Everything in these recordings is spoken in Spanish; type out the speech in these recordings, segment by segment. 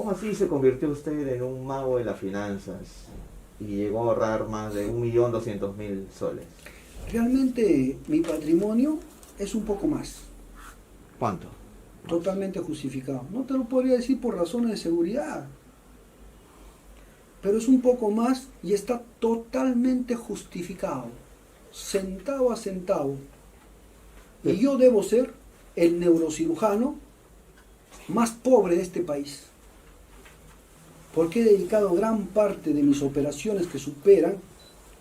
¿Cómo así se convirtió usted en un mago de las finanzas y llegó a ahorrar más de 1.200.000 soles? Realmente mi patrimonio es un poco más, ¿Cuánto? totalmente justificado. No te lo podría decir por razones de seguridad, pero es un poco más y está totalmente justificado, centavo a centavo. Y yo debo ser el neurocirujano más pobre de este país, porque he dedicado gran parte de mis operaciones, que superan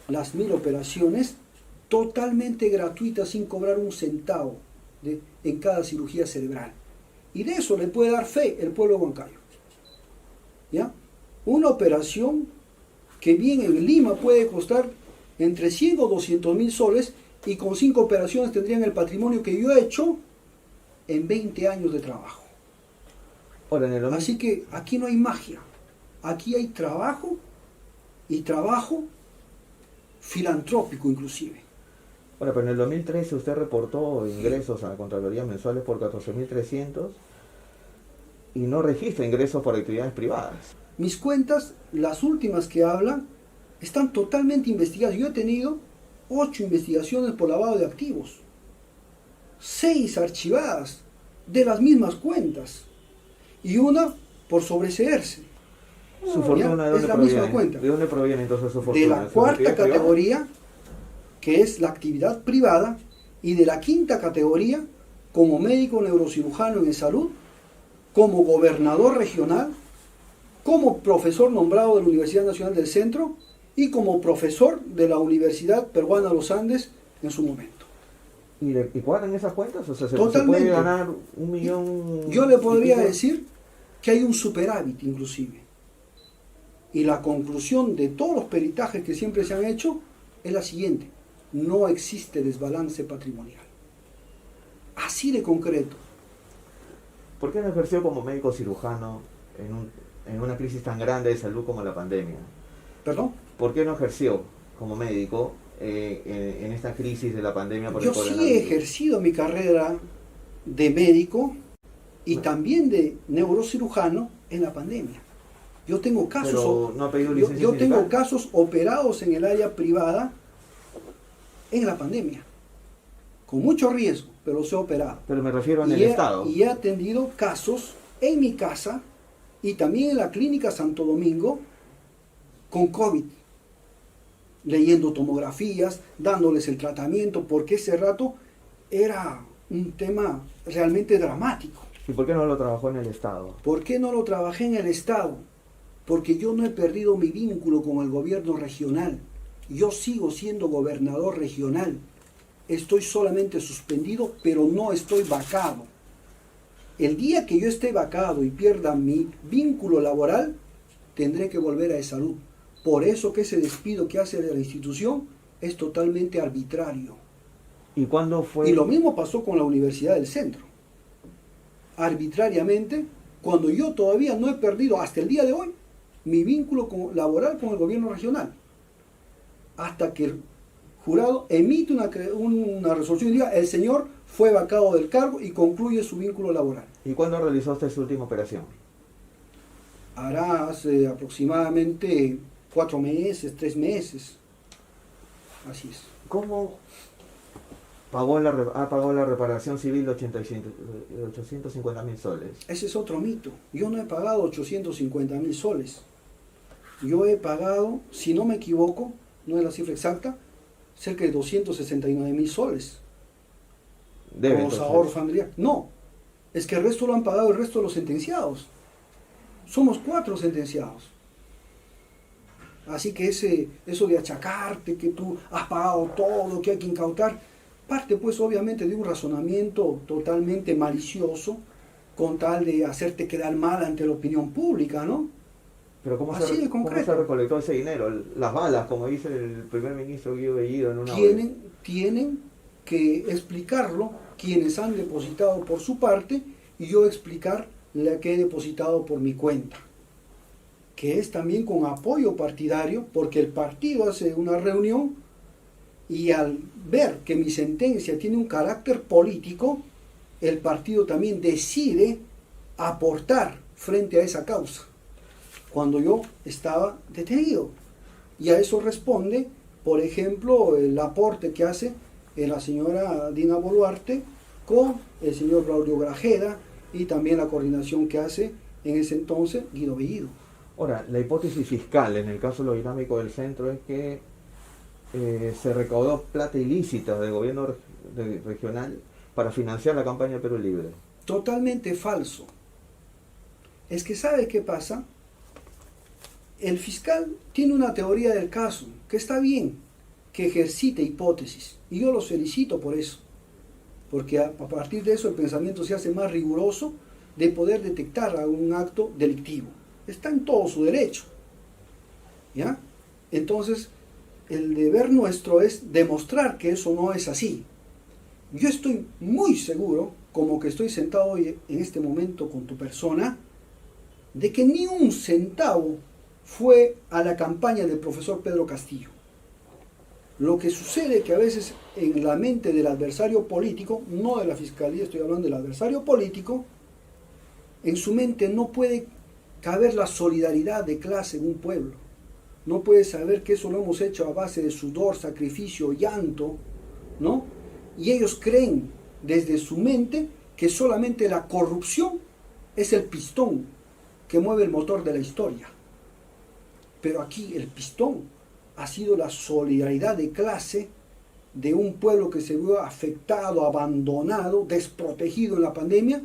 las 1.000 operaciones, totalmente gratuitas, sin cobrar un centavo en cada cirugía cerebral. Y de eso le puede dar fe el pueblo huancayo. ¿Ya? Una operación que bien en Lima puede costar entre 100 o 200.000 soles, y con 5 operaciones tendrían el patrimonio que yo he hecho en 20 años de trabajo. Ahora, Así que aquí no hay magia, aquí hay trabajo, y trabajo filantrópico inclusive. Ahora, pero en el 2013 usted reportó ingresos a la Contraloría mensuales por 14.300 y no registra ingresos por actividades privadas. Mis cuentas, las últimas que hablan, están totalmente investigadas. Yo he tenido 8 investigaciones por lavado de activos, 6 archivadas de las mismas cuentas y una por sobreseerse. ¿Su fortuna de dónde es la proviene? misma cuenta. ¿De dónde proviene entonces su fortuna? De la ¿Su cuarta actividad privada? categoría, que es la actividad privada, y de la quinta categoría, como médico neurocirujano en salud, como gobernador regional, como profesor nombrado de la Universidad Nacional del Centro y como profesor de la Universidad Peruana Los Andes en su momento. ¿Y cuadran esas cuentas? O sea, ¿se Totalmente. puede ganar 1.000.000? Yo le podría y pico? decir que hay un superávit inclusive. Y la conclusión de todos los peritajes que siempre se han hecho es la siguiente: no existe desbalance patrimonial. Así de concreto. ¿Por qué no ejerció como médico cirujano en una crisis tan grande de salud como la pandemia? ¿Perdón? ¿Por qué no ejerció como médico en esta crisis de la pandemia por Yo el sí coronavirus? he ejercido mi carrera de médico y también de neurocirujano en la pandemia. Yo tengo casos, Pero no ha pedido yo licencia tengo sindical. casos operados en el área privada en la pandemia, con mucho riesgo, pero los he operado. Pero me refiero en el Y Estado. he atendido casos en mi casa y también en la clínica Santo Domingo con COVID, leyendo tomografías, dándoles el tratamiento, porque ese rato era un tema realmente dramático. ¿Y por qué no lo trabajó en el Estado? ¿Por qué no lo trabajé en el Estado? Porque yo no he perdido mi vínculo con el gobierno regional. Yo sigo siendo gobernador regional. Estoy solamente suspendido, pero no estoy vacado. El día que yo esté vacado y pierda mi vínculo laboral, tendré que volver a salud. Por eso que ese despido que hace de la institución es totalmente arbitrario. ¿Y cuándo fue? Y lo mismo pasó con la Universidad del Centro. Arbitrariamente, cuando yo todavía no he perdido hasta el día de hoy mi vínculo laboral con el gobierno regional, hasta que el jurado emite una resolución y diga: el señor fue vacado del cargo, y concluye su vínculo laboral. ¿Y cuándo realizó usted su última operación? Hará hace aproximadamente 4 meses, 3 meses. Así es. ¿Cómo ha pagado la reparación civil de 850.000 soles? Ese es otro mito. Yo no he pagado 850.000 soles. Yo he pagado, si no me equivoco, no es la cifra exacta, cerca de 269.000 soles. Debe, Con los entonces. ahorros familiares. No, es que el resto lo han pagado el resto de los sentenciados. Somos 4 sentenciados. Así que eso de achacarte que tú has pagado todo, que hay que incautar, parte pues obviamente de un razonamiento totalmente malicioso, con tal de hacerte quedar mal ante la opinión pública, ¿no? Pero ¿cómo Así de cómo concreto. se recolectó ese dinero? Las balas, como dice el primer ministro Guido Bellido en una Tienen que explicarlo quienes han depositado por su parte, y yo explicar la que he depositado por mi cuenta, que es también con apoyo partidario, porque el partido hace una reunión y al ver que mi sentencia tiene un carácter político, el partido también decide aportar frente a esa causa. cuando yo estaba detenido. Y a eso responde, por ejemplo, el aporte que hace la señora Dina Boluarte con el señor Braulio Grajeda y también la coordinación que hace en ese entonces Guido Bellido. Ahora, la hipótesis fiscal en el caso de lo dinámico del centro es que se recaudó plata ilícita del gobierno regional para financiar la campaña Perú Libre. Totalmente falso. Es que ¿sabe qué pasa? El fiscal tiene una teoría del caso, que está bien, que ejercite hipótesis, y yo los felicito por eso, porque a partir de eso el pensamiento se hace más riguroso de poder detectar algún acto delictivo. Está en todo su derecho, ¿ya? Entonces, el deber nuestro es demostrar que eso no es así. Yo estoy muy seguro, como que estoy sentado hoy en este momento con tu persona, de que ni un centavo fue a la campaña del profesor Pedro Castillo. Lo que sucede que a veces en la mente del adversario político, no de la fiscalía, estoy hablando del adversario político, en su mente no puede caber la solidaridad de clase en un pueblo. No puede saber que eso lo hemos hecho a base de sudor, sacrificio, llanto, ¿no? Y ellos creen desde su mente que solamente la corrupción es el pistón que mueve el motor de la historia. Pero aquí el pistón ha sido la solidaridad de clase de un pueblo que se vio afectado, abandonado, desprotegido en la pandemia,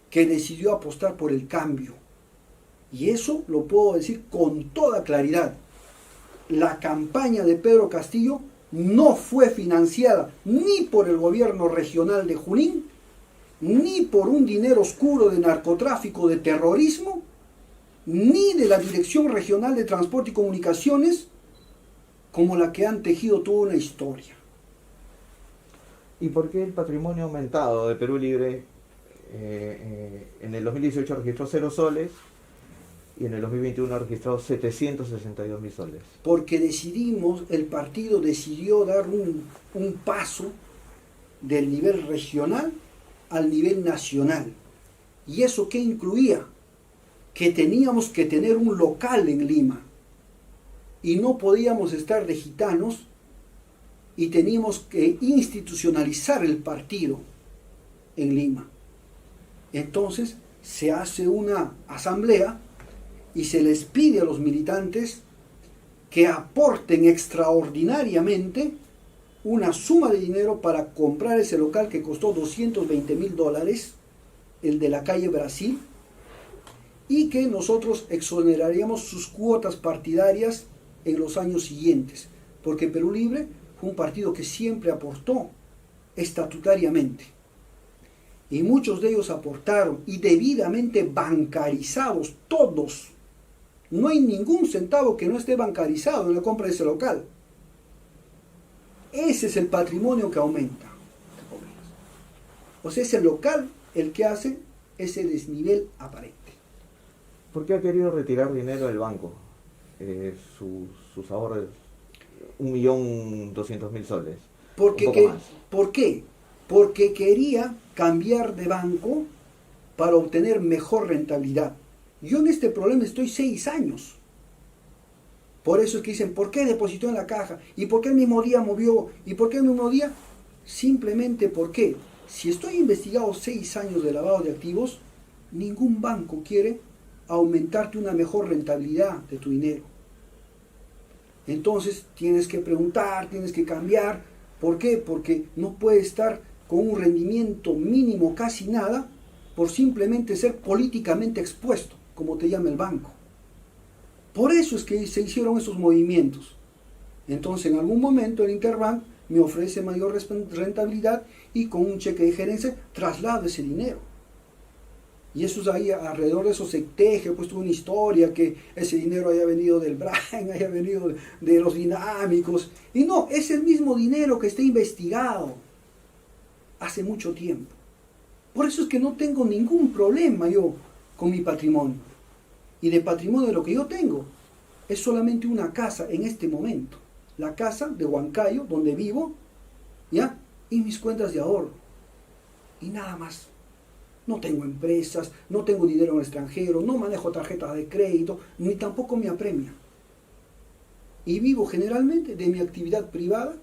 que decidió apostar por el cambio. Y eso lo puedo decir con toda claridad. La campaña de Pedro Castillo no fue financiada ni por el gobierno regional de Junín, ni por un dinero oscuro de narcotráfico, de terrorismo, ni de la Dirección Regional de Transporte y Comunicaciones, como la que han tejido toda una historia. ¿Y por qué el patrimonio aumentado de Perú Libre en el 2018 registró 0 soles y en el 2021 ha registrado 762.000 soles? Porque el partido decidió dar un paso del nivel regional al nivel nacional. ¿Y eso qué incluía? Que teníamos que tener un local en Lima y no podíamos estar de gitanos y teníamos que institucionalizar el partido en Lima. Entonces se hace una asamblea y se les pide a los militantes que aporten extraordinariamente una suma de dinero para comprar ese local que costó $220.000, el de la calle Brasil, y que nosotros exoneraríamos sus cuotas partidarias en los años siguientes, porque Perú Libre fue un partido que siempre aportó estatutariamente. Y muchos de ellos aportaron, y debidamente bancarizados, todos. No hay ningún centavo que no esté bancarizado en la compra de ese local. Ese es el patrimonio que aumenta. O sea, es el local el que hace ese desnivel aparente. ¿Por qué ha querido retirar dinero del banco? Sus ahorros, 1.200.000 soles. ¿Por ¿Por qué? Porque quería cambiar de banco para obtener mejor rentabilidad. Yo en este problema estoy 6 años. Por eso es que dicen, ¿por qué depositó en la caja? ¿Y por qué el mismo día movió? ¿Y por qué el mismo día? Simplemente porque si estoy investigado 6 años de lavado de activos, ningún banco quiere aumentarte una mejor rentabilidad de tu dinero. Entonces tienes que preguntar, tienes que cambiar. ¿Por qué? Porque no puedes estar con un rendimiento mínimo, casi nada, por simplemente ser políticamente expuesto, como te llama el banco. Por eso es que se hicieron esos movimientos. Entonces en algún momento el Interbank me ofrece mayor rentabilidad y con un cheque de gerencia traslado ese dinero. Y eso es ahí, alrededor de eso se teje, he puesto una historia que ese dinero haya venido del Brain, haya venido de los dinámicos. Y no, es el mismo dinero que está investigado hace mucho tiempo. Por eso es que no tengo ningún problema yo con mi patrimonio. Y de patrimonio de lo que yo tengo es solamente una casa en este momento. La casa de Huancayo, donde vivo, ¿ya? Y mis cuentas de ahorro. Y nada más. no tengo empresas, no tengo dinero en el extranjero, no manejo tarjetas de crédito, ni tampoco me apremia. Y vivo generalmente de mi actividad privada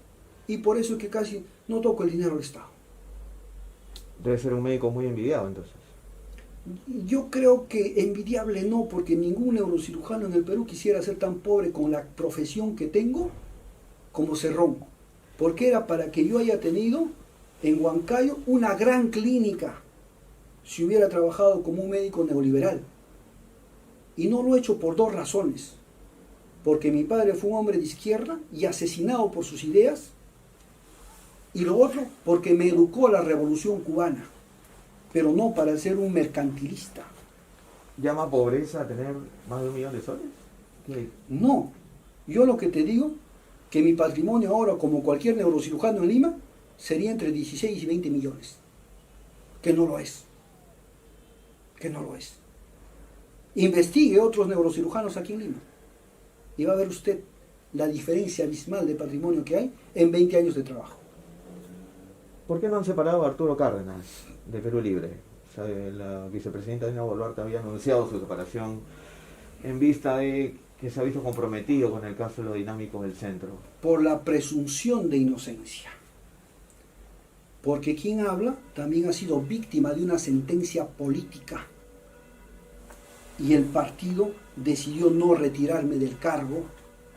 y por eso es que casi no toco el dinero del Estado. Debe ser un médico muy envidiado entonces. Yo creo que envidiable no, porque ningún neurocirujano en el Perú quisiera ser tan pobre con la profesión que tengo como Cerrón, porque era para que yo haya tenido en Huancayo una gran clínica si hubiera trabajado como un médico neoliberal. Y no lo he hecho por dos razones: porque mi padre fue un hombre de izquierda y asesinado por sus ideas, y lo otro, porque me educó la Revolución Cubana, pero no para ser un mercantilista. ¿Llama pobreza a tener más de 1 millón de soles? ¿Qué? No, yo lo que te digo, que mi patrimonio ahora, como cualquier neurocirujano en Lima, sería entre 16 y 20 millones. Que no lo es. Que no lo es. Investigue otros neurocirujanos aquí en Lima y va a ver usted la diferencia abismal de patrimonio que hay en 20 años de trabajo. ¿Por qué no han separado a Arturo Cárdenas de Perú Libre? O sea, la vicepresidenta Dina Boluarte había anunciado su separación en vista de que se ha visto comprometido con el caso de lo dinámico del centro. Por la presunción de inocencia. Porque quien habla también ha sido víctima de una sentencia política. Y el partido decidió no retirarme del cargo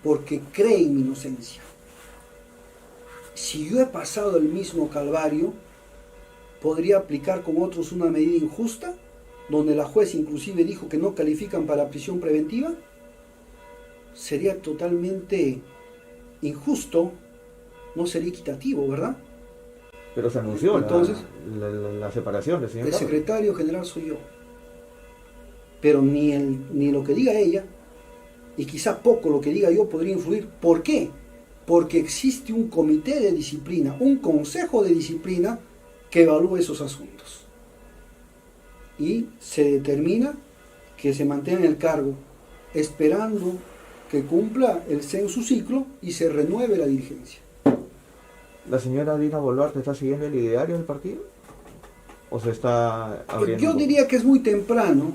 porque cree en mi inocencia. Si yo he pasado el mismo calvario, podría aplicar con otros una medida injusta, donde la juez inclusive dijo que no califican para prisión preventiva. Sería totalmente injusto, no sería equitativo, ¿verdad? Pero se anunció entonces, la separación del señor el Cárdenas. secretario general soy yo. Pero ni lo que diga ella, y quizá poco lo que diga yo, podría influir. ¿Por qué? Porque existe un comité de disciplina, un consejo de disciplina que evalúa esos asuntos. Y se determina que se mantenga en el cargo, esperando que cumpla su ciclo y se renueve la dirigencia. ¿La señora Dina Boluarte está siguiendo el ideario del partido? ¿O se está abriendo? Yo diría que es muy temprano,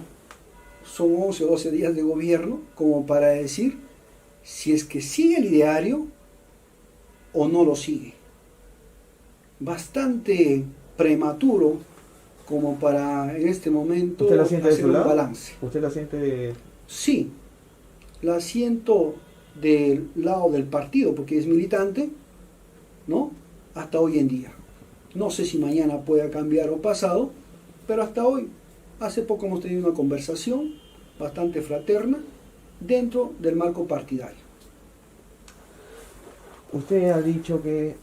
son 11 o 12 días de gobierno, como para decir si es que sigue el ideario o no lo sigue. Bastante prematuro como para en este momento ¿Usted la siente de hacer su un lado? balance. ¿Usted la siente? Sí, la siento del lado del partido porque es militante, ¿no? Hasta hoy en día. No sé si mañana pueda cambiar o pasado, pero hasta hoy, hace poco hemos tenido una conversación bastante fraterna dentro del marco partidario. Usted ha dicho que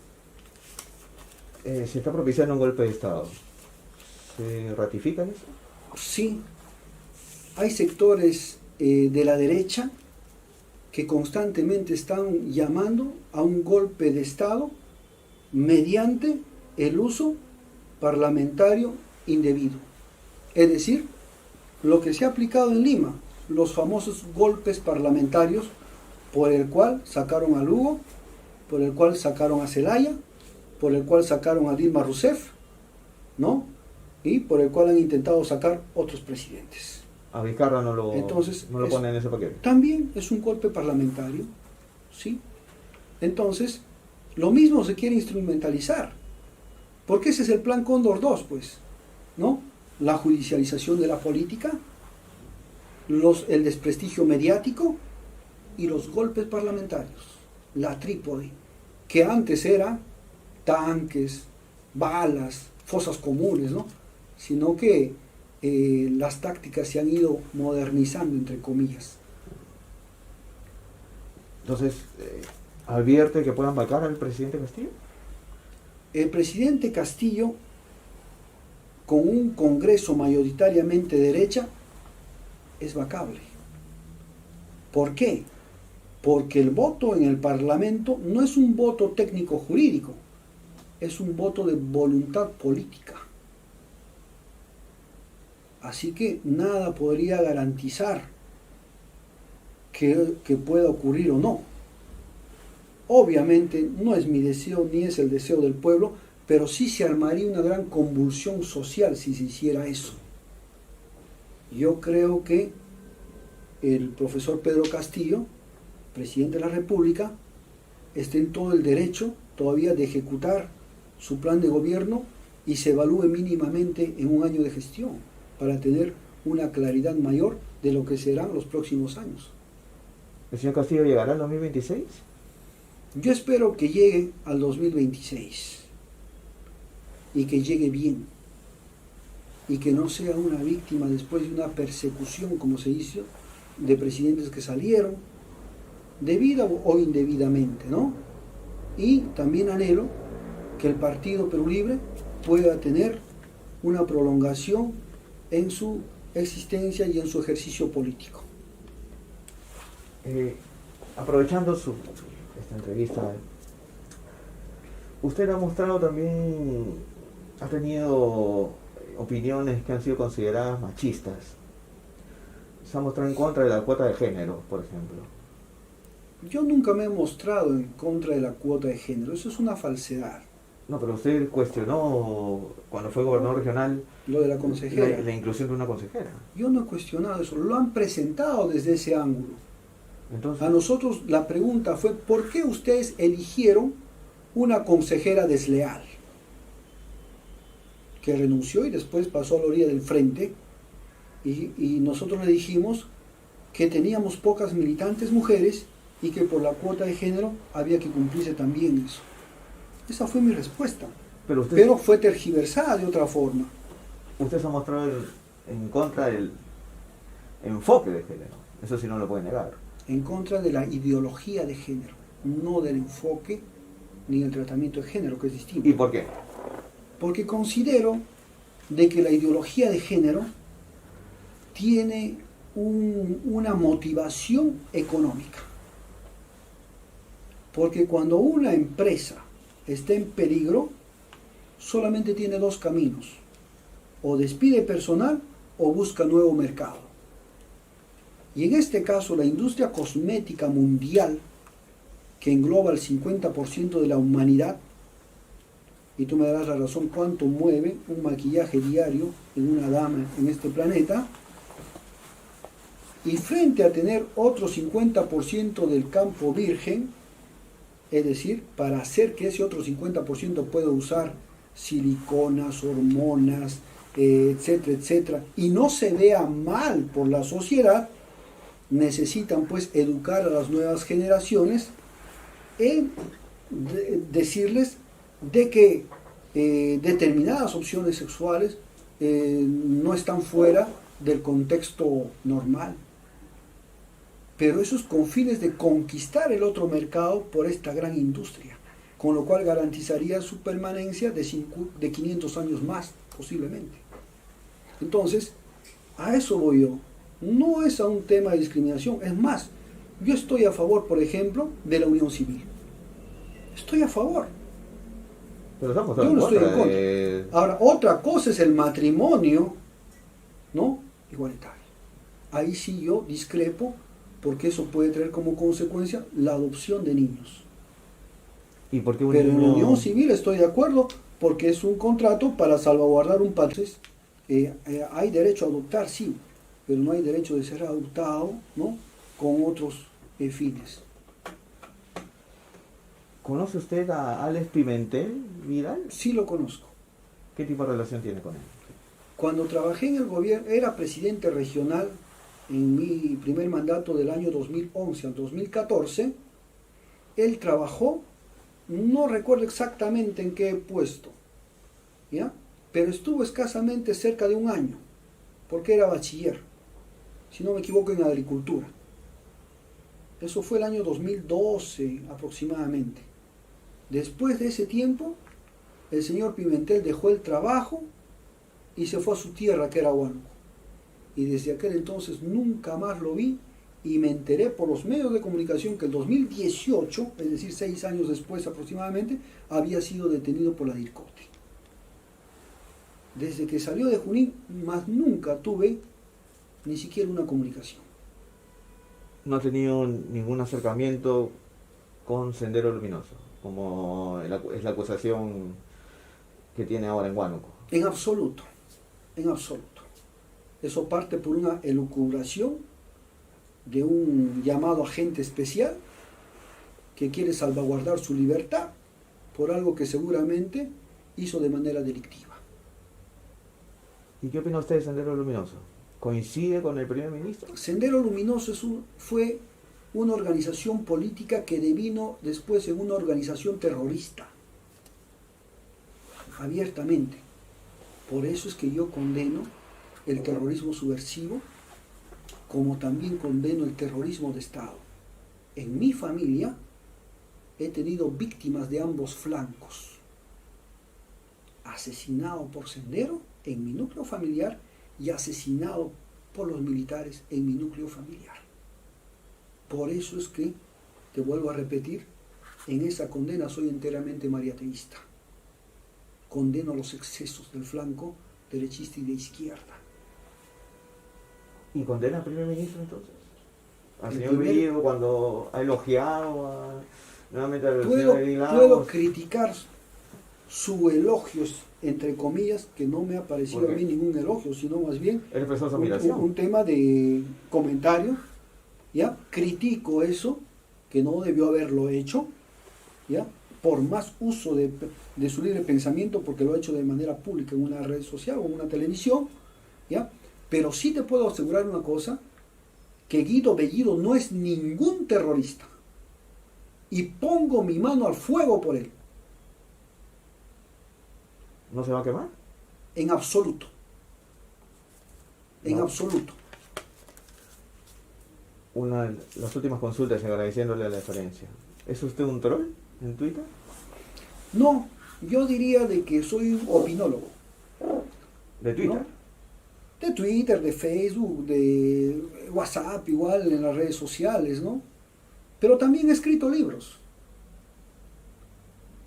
se está propiciando un golpe de Estado. ¿Se ratifica eso? Sí, hay sectores de la derecha que constantemente están llamando a un golpe de Estado mediante el uso parlamentario indebido. Es decir, lo que se ha aplicado en Lima, los famosos golpes parlamentarios por el cual sacaron a Lugo, por el cual sacaron a Zelaya, por el cual sacaron a Dilma Rousseff, ¿no? Y por el cual han intentado sacar otros presidentes. A Vizcarra no lo pone en ese paquete. También es un golpe parlamentario, ¿sí? Entonces, lo mismo se quiere instrumentalizar, porque ese es el plan Cóndor 2, pues, ¿no? La judicialización de la política, el desprestigio mediático y los golpes parlamentarios, la trípode, que antes era tanques, balas, fosas comunes, ¿no? Sino que las tácticas se han ido modernizando, entre comillas. Entonces, ¿advierte que puedan vacar al presidente Castillo? El presidente Castillo, con un Congreso mayoritariamente derecha, es vacable. ¿Por qué? Porque el voto en el Parlamento no es un voto técnico-jurídico, es un voto de voluntad política. Así que nada podría garantizar que pueda ocurrir o no. Obviamente no es mi deseo ni es el deseo del pueblo, pero sí se armaría una gran convulsión social si se hiciera eso. Yo creo que el profesor Pedro Castillo, presidente de la República, está en todo el derecho todavía de ejecutar su plan de gobierno y se evalúe mínimamente en un año de gestión para tener una claridad mayor de lo que serán los próximos años. ¿El señor Castillo llegará al 2026? Yo espero que llegue al 2026 y que llegue bien y que no sea una víctima después de una persecución, como se hizo, de presidentes que salieron, debida o indebidamente, ¿no? Y también anhelo que el Partido Perú Libre pueda tener una prolongación en su existencia y en su ejercicio político. Aprovechando esta entrevista, usted ha mostrado también, ha tenido opiniones que han sido consideradas machistas. Se ha mostrado en contra de la cuota de género, por ejemplo. Yo nunca me he mostrado en contra de la cuota de género, eso es una falsedad. No, pero usted cuestionó, cuando fue gobernador regional, Lo de la consejera. la inclusión de una consejera. Yo no he cuestionado eso, lo han presentado desde ese ángulo. Entonces, A nosotros la pregunta fue, ¿por qué ustedes eligieron una consejera desleal? Que renunció y después pasó a la orilla del frente, y nosotros le dijimos que teníamos pocas militantes mujeres y que por la cuota de género había que cumplirse también eso. Esa fue mi respuesta, pero fue tergiversada de otra forma. Usted se ha mostrado en contra del enfoque de género, eso sí no lo puede negar. En contra de la ideología de género, no del enfoque ni del tratamiento de género, que es distinto. ¿Y por qué? Porque considero de que la ideología de género tiene una motivación económica. Porque cuando una empresa está en peligro, solamente tiene dos caminos: o despide personal o busca nuevo mercado. Y en este caso la industria cosmética mundial, que engloba el 50% de la humanidad, y tú me darás la razón cuánto mueve un maquillaje diario en una dama en este planeta, y frente a tener otro 50% del campo virgen, es decir, para hacer que ese otro 50% pueda usar siliconas, hormonas, etcétera, etcétera, y no se vea mal por la sociedad, necesitan pues educar a las nuevas generaciones en decirles de que determinadas opciones sexuales no están fuera del contexto normal. Pero eso es con fines de conquistar el otro mercado por esta gran industria, con lo cual garantizaría su permanencia de 500 años más, posiblemente. Entonces, a eso voy yo. No es a un tema de discriminación. Es más, yo estoy a favor, por ejemplo, de la unión civil. Estoy a favor. Pero estamos Yo no estoy en contra. Ahora, otra cosa es el matrimonio, ¿no?, igualitario. Ahí sí yo discrepo, porque eso puede traer como consecuencia la adopción de niños. ¿Y por qué Pero en la unión civil estoy de acuerdo, porque es un contrato para salvaguardar un patrimonio. Hay derecho a adoptar, sí, pero no hay derecho de ser adoptado, ¿no?, con otros fines. ¿Conoce usted a Alex Pimentel Vidal? Sí lo conozco. ¿Qué tipo de relación tiene con él? Cuando trabajé en el gobierno, era presidente regional en mi primer mandato del año 2011 al 2014, él trabajó, no recuerdo exactamente en qué puesto, ¿ya?, pero estuvo escasamente cerca de un año, porque era bachiller, si no me equivoco, en agricultura. Eso fue el año 2012 aproximadamente. Después de ese tiempo, el señor Pimentel dejó el trabajo y se fue a su tierra, que era Huánuco. Y desde aquel entonces nunca más lo vi, y me enteré por los medios de comunicación que el 2018, es decir, 6 años después aproximadamente, había sido detenido por la DIRCOTE. Desde que salió de Junín, más nunca tuve ni siquiera una comunicación. No ha tenido ningún acercamiento con Sendero Luminoso, como es la acusación que tiene ahora en Huánuco. En absoluto, en absoluto. Eso parte por una elucubración de un llamado agente especial que quiere salvaguardar su libertad por algo que seguramente hizo de manera delictiva. ¿Y qué opina usted de Sendero Luminoso? ¿Coincide con el primer ministro? Sendero Luminoso fue una organización política que devino después en una organización terrorista, abiertamente. Por eso es que yo condeno el terrorismo subversivo, como también condeno el terrorismo de Estado. En mi familia he tenido víctimas de ambos flancos. Asesinado por Sendero en mi núcleo familiar y asesinado por los militares en mi núcleo familiar. Por eso es que, te vuelvo a repetir, en esa condena soy enteramente mariateísta. Condeno los excesos del flanco derechista y de izquierda. ¿Y condena al primer ministro entonces? Al El señor primer- Bellido cuando ha elogiado nuevamente al Puedo, señor Aguilar. puedo criticar su elogios, entre comillas, que no me ha parecido ¿Por a qué? mí ningún elogio, sino más bien Él expresó su un admiración. tema de comentario, ¿ya? Critico eso, que no debió haberlo hecho, ¿ya? Por más uso de su libre pensamiento, porque lo ha hecho de manera pública en una red social o en una televisión, ¿ya? Pero sí te puedo asegurar una cosa, que Guido Bellido no es ningún terrorista, y pongo mi mano al fuego por él, ¿No se va a quemar? en absoluto, en No. absoluto. Una de las últimas consultas y agradeciéndole la deferencia. ¿Es usted un troll en Twitter? No, yo diría de que soy un opinólogo. ¿De Twitter? ¿No? De Twitter, de Facebook, de WhatsApp, igual en las redes sociales, ¿no? Pero también he escrito libros.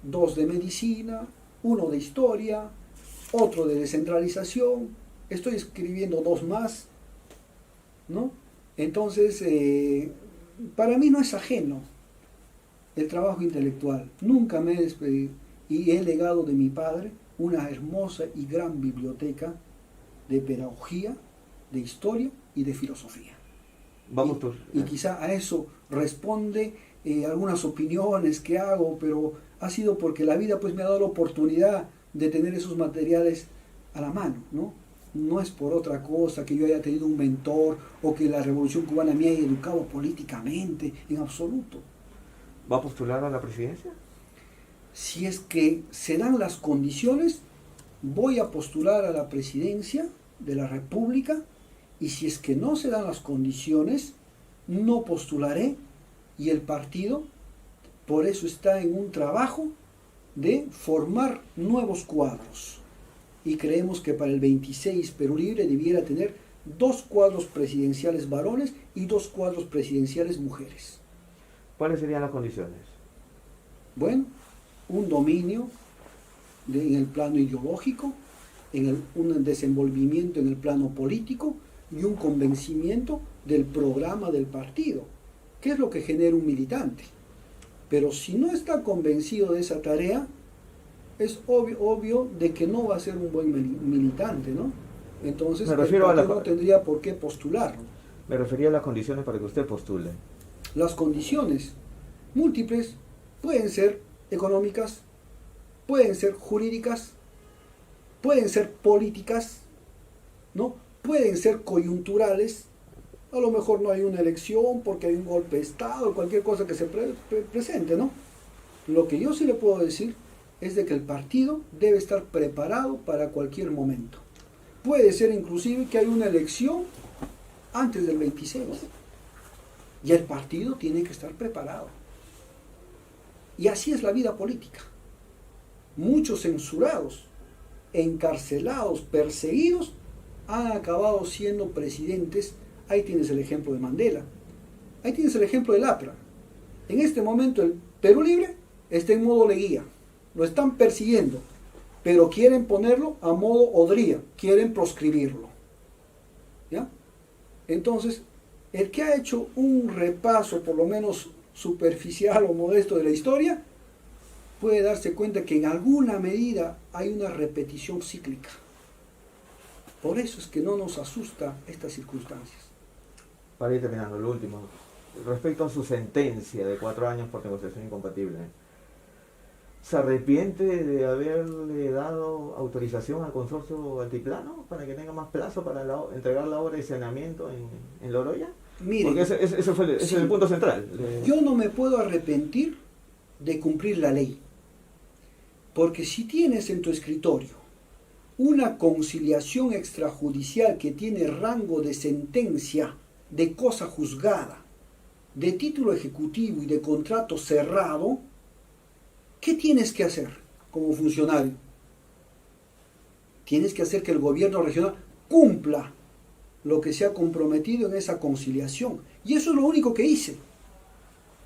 2 de medicina, 1 de historia, otro de descentralización. Estoy escribiendo 2 más, ¿no? Entonces, para mí no es ajeno el trabajo intelectual. Nunca me he despedido y he legado de mi padre una hermosa y gran biblioteca de pedagogía, de historia y de filosofía. Vamos tú. Y quizá a eso responde algunas opiniones que hago, pero ha sido porque la vida pues me ha dado la oportunidad de tener esos materiales a la mano, ¿no? No es por otra cosa que yo haya tenido un mentor o que la Revolución Cubana me haya educado políticamente, en absoluto. ¿Va a postular a la presidencia? Si es que se dan las condiciones, voy a postular a la presidencia de la República, y si es que no se dan las condiciones, no postularé, y el partido por eso está en un trabajo de formar nuevos cuadros. Y creemos que para el 26 Perú Libre debiera tener 2 cuadros presidenciales varones y 2 cuadros presidenciales mujeres. ¿Cuáles serían las condiciones? Bueno, un dominio en el plano ideológico, un desenvolvimiento en el plano político y un convencimiento del programa del partido, que es lo que genera un militante. Pero si no está convencido de esa tarea, es obvio de que no va a ser un buen militante, ¿no? Entonces Me el refiero a partido la- no tendría por qué postularlo. Me refería a las condiciones para que usted postule. Las condiciones múltiples pueden ser económicas, pueden ser jurídicas, pueden ser políticas, ¿no? Pueden ser coyunturales. A lo mejor no hay una elección porque hay un golpe de Estado o cualquier cosa que se presente, ¿no? Lo que yo sí le puedo decir es de que el partido debe estar preparado para cualquier momento. Puede ser inclusive que hay una elección antes del 26 y el partido tiene que estar preparado. Y así es la vida política. Muchos censurados, encarcelados, perseguidos, han acabado siendo presidentes. Ahí tienes el ejemplo de Mandela. Ahí tienes el ejemplo de Lapra. En este momento el Perú Libre está en modo Leguía. Lo están persiguiendo, pero quieren ponerlo a modo Odría, quieren proscribirlo. ¿Ya? Entonces, el que ha hecho un repaso, por lo menos superficial o modesto de la historia, puede darse cuenta que en alguna medida hay una repetición cíclica. Por eso es que no nos asusta estas circunstancias. Para ir terminando, lo último. Respecto a su sentencia de 4 años por negociación incompatible, ¿se arrepiente de haberle dado autorización al consorcio Altiplano para que tenga más plazo para entregar la obra de saneamiento en Loroya? Miren, porque ese fue ese es el punto central. Yo no me puedo arrepentir de cumplir la ley. Porque si tienes en tu escritorio una conciliación extrajudicial que tiene rango de sentencia, de cosa juzgada, de título ejecutivo y de contrato cerrado, ¿qué tienes que hacer como funcionario? Tienes que hacer que el gobierno regional cumpla lo que se ha comprometido en esa conciliación. Y eso es lo único que hice.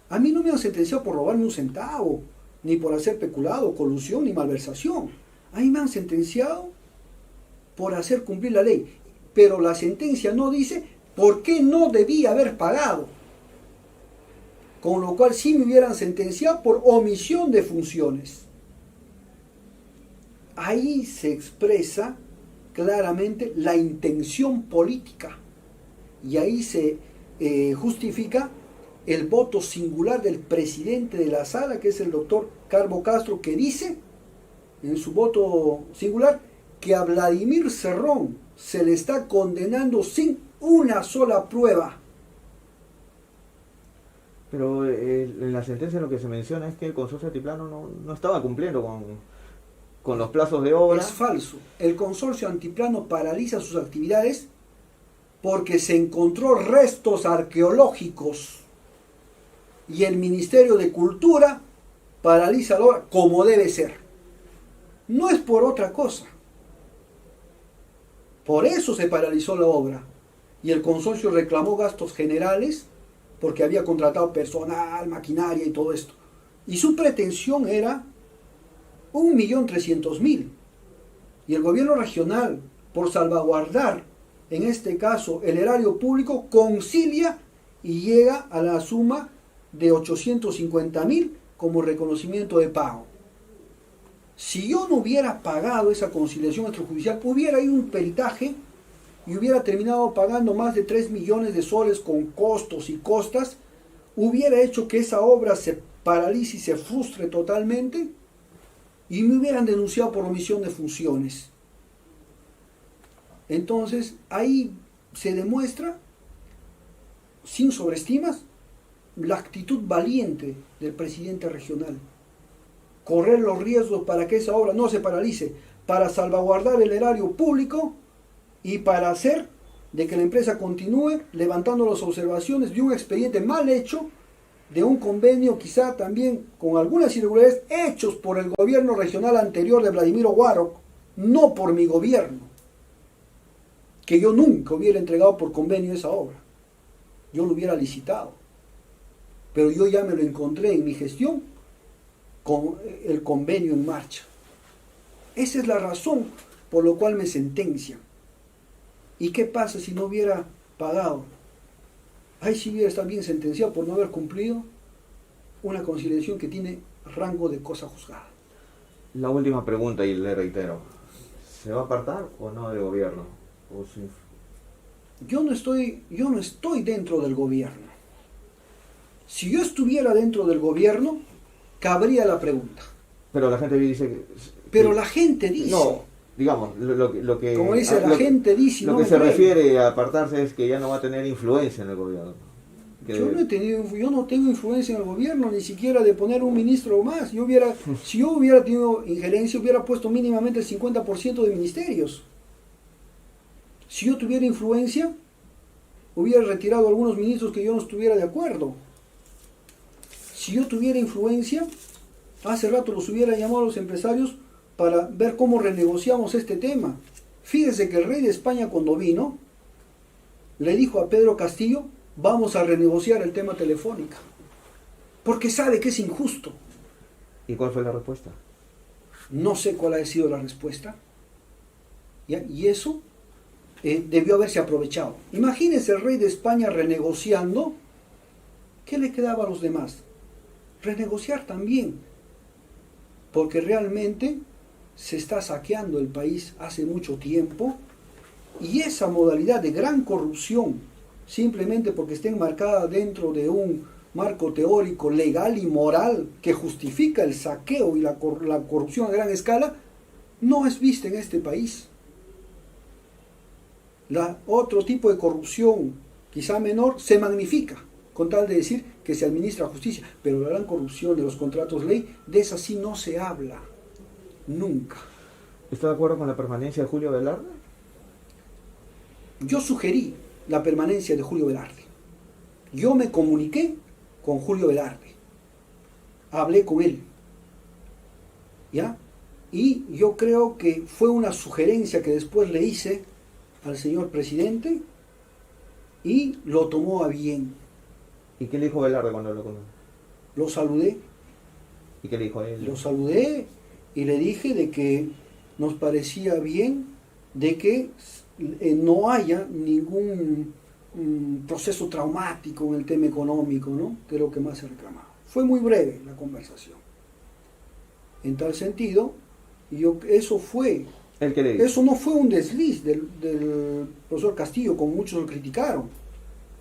A mí no me han sentenciado por robarme un centavo, ni por hacer peculado, colusión, ni malversación. A mí me han sentenciado por hacer cumplir la ley. Pero la sentencia no dice por qué no debía haber pagado. Con lo cual sí me hubieran sentenciado por omisión de funciones. Ahí se expresa claramente la intención política. Y ahí se justifica el voto singular del presidente de la sala, que es el doctor Carbo Castro, que dice en su voto singular que a Vladimir Cerrón se le está condenando sin una sola prueba. Pero en la sentencia lo que se menciona es que el consorcio Altiplano no estaba cumpliendo con los plazos de obra. Es falso. El consorcio Altiplano paraliza sus actividades porque se encontró restos arqueológicos y el Ministerio de Cultura paraliza la obra como debe ser. No es por otra cosa. Por eso se paralizó la obra y el consorcio reclamó gastos generales porque había contratado personal, maquinaria y todo esto. Y su pretensión era 1.300.000. Y el gobierno regional, por salvaguardar, en este caso, el erario público, concilia y llega a la suma de 850.000 como reconocimiento de pago. Si yo no hubiera pagado esa conciliación extrajudicial, hubiera ido un peritaje y hubiera terminado pagando más de 3 millones de soles con costos y costas, hubiera hecho que esa obra se paralice y se frustre totalmente y me hubieran denunciado por omisión de funciones. Entonces, ahí se demuestra, sin sobreestimas, la actitud valiente del presidente regional. Correr los riesgos para que esa obra no se paralice, para salvaguardar el erario público y para hacer de que la empresa continúe levantando las observaciones de un expediente mal hecho, de un convenio quizá también con algunas irregularidades hechos por el gobierno regional anterior de Vladimiro Guaro, no por mi gobierno, que yo nunca hubiera entregado por convenio esa obra, yo lo hubiera licitado, pero yo ya me lo encontré en mi gestión con el convenio en marcha. Esa es la razón por la cual me sentencian. ¿Y qué pasa si no hubiera pagado? Ahí sí hubiera estado bien sentenciado por no haber cumplido una conciliación que tiene rango de cosa juzgada. La última pregunta y le reitero, ¿se va a apartar o no del gobierno? Yo no estoy dentro del gobierno. Si yo estuviera dentro del gobierno, cabría la pregunta. Pero la gente dice que... Pero la gente dice... No, digamos, lo que... Como dice, la gente dice... Lo que se refiere a apartarse es que ya no va a tener influencia en el gobierno. Yo no tengo influencia en el gobierno, ni siquiera de poner un ministro más. Si yo hubiera tenido injerencia, hubiera puesto mínimamente el 50% de ministerios. Si yo tuviera influencia, hubiera retirado a algunos ministros que yo no estuviera de acuerdo. Si yo tuviera influencia, hace rato los hubiera llamado a los empresarios para ver cómo renegociamos este tema. Fíjese que el rey de España, cuando vino, le dijo a Pedro Castillo: vamos a renegociar el tema Telefónica, porque sabe que es injusto. ¿Y cuál fue la respuesta? No sé cuál ha sido la respuesta. ¿Ya? Y eso debió haberse aprovechado. Imagínense el rey de España renegociando. ¿Qué le quedaba a los demás? Renegociar también, porque realmente se está saqueando el país hace mucho tiempo Y esa modalidad de gran corrupción, simplemente porque esté enmarcada dentro de un marco teórico, legal y moral que justifica el saqueo y la corrupción a gran escala, no es vista en este país. Otro tipo de corrupción, quizá menor, se magnifica, con tal de decir que se administra justicia, pero la gran corrupción de los contratos ley, de esa sí no se habla, nunca. ¿Está de acuerdo con la permanencia de Julio Velarde? Yo sugerí la permanencia de Julio Velarde. Yo me comuniqué con Julio Velarde, hablé con él, ¿ya? Y yo creo que fue una sugerencia que después le hice al señor presidente y lo tomó a bien. ¿Y qué le dijo Velarde cuando lo conoció? Lo saludé. ¿Y qué le dijo a él? Lo saludé y le dije de que nos parecía bien de que no haya ningún proceso traumático en el tema económico, ¿no? Que es lo que más se reclamaba. Fue muy breve la conversación. En tal sentido, eso no fue un desliz del profesor Castillo, como muchos lo criticaron,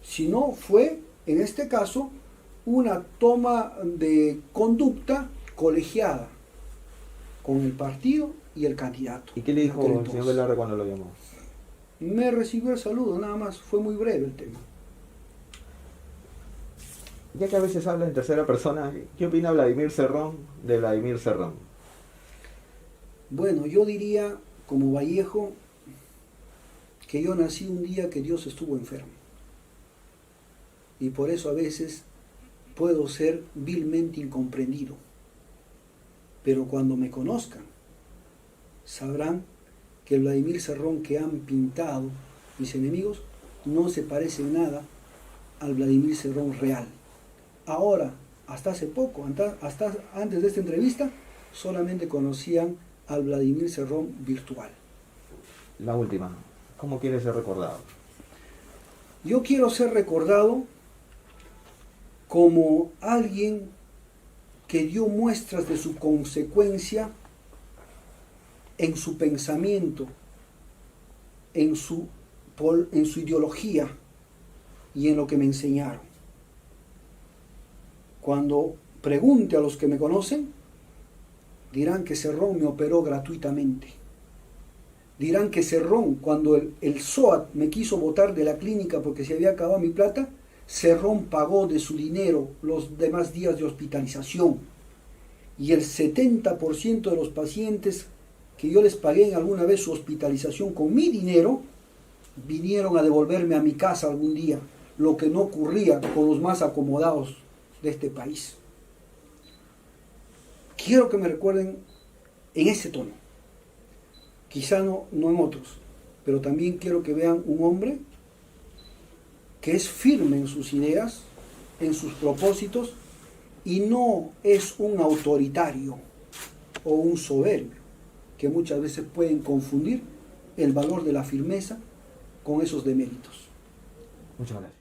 sino fue, en este caso, una toma de conducta colegiada con el partido y el candidato. ¿Y qué le dijo el señor Velarde cuando lo llamó? Me recibió el saludo, nada más, fue muy breve el tema. Ya que a veces habla en tercera persona, ¿qué opina Vladimir Cerrón de Vladimir Cerrón? Bueno, yo diría, como Vallejo, que yo nací un día que Dios estuvo enfermo. Y por eso a veces puedo ser vilmente incomprendido. Pero cuando me conozcan, sabrán que el Vladimir Cerrón que han pintado mis enemigos no se parece en nada al Vladimir Cerrón real. Ahora, hasta hace poco, hasta antes de esta entrevista, solamente conocían al Vladimir Cerrón virtual. La última, ¿cómo quiere ser recordado? Yo quiero ser recordado como alguien que dio muestras de su consecuencia en su pensamiento, en su ideología y en lo que me enseñaron. Cuando pregunte a los que me conocen, dirán que Cerrón me operó gratuitamente. Dirán que Cerrón, cuando el SOAT me quiso botar de la clínica porque se había acabado mi plata, Cerrón pagó de su dinero los demás días de hospitalización. Y el 70% de los pacientes que yo les pagué en alguna vez su hospitalización con mi dinero, vinieron a devolverme a mi casa algún día, lo que no ocurría con los más acomodados de este país. Quiero que me recuerden en ese tono, quizá no en otros, pero también quiero que vean un hombre que es firme en sus ideas, en sus propósitos, y no es un autoritario o un soberbio, que muchas veces pueden confundir el valor de la firmeza con esos deméritos. Muchas gracias.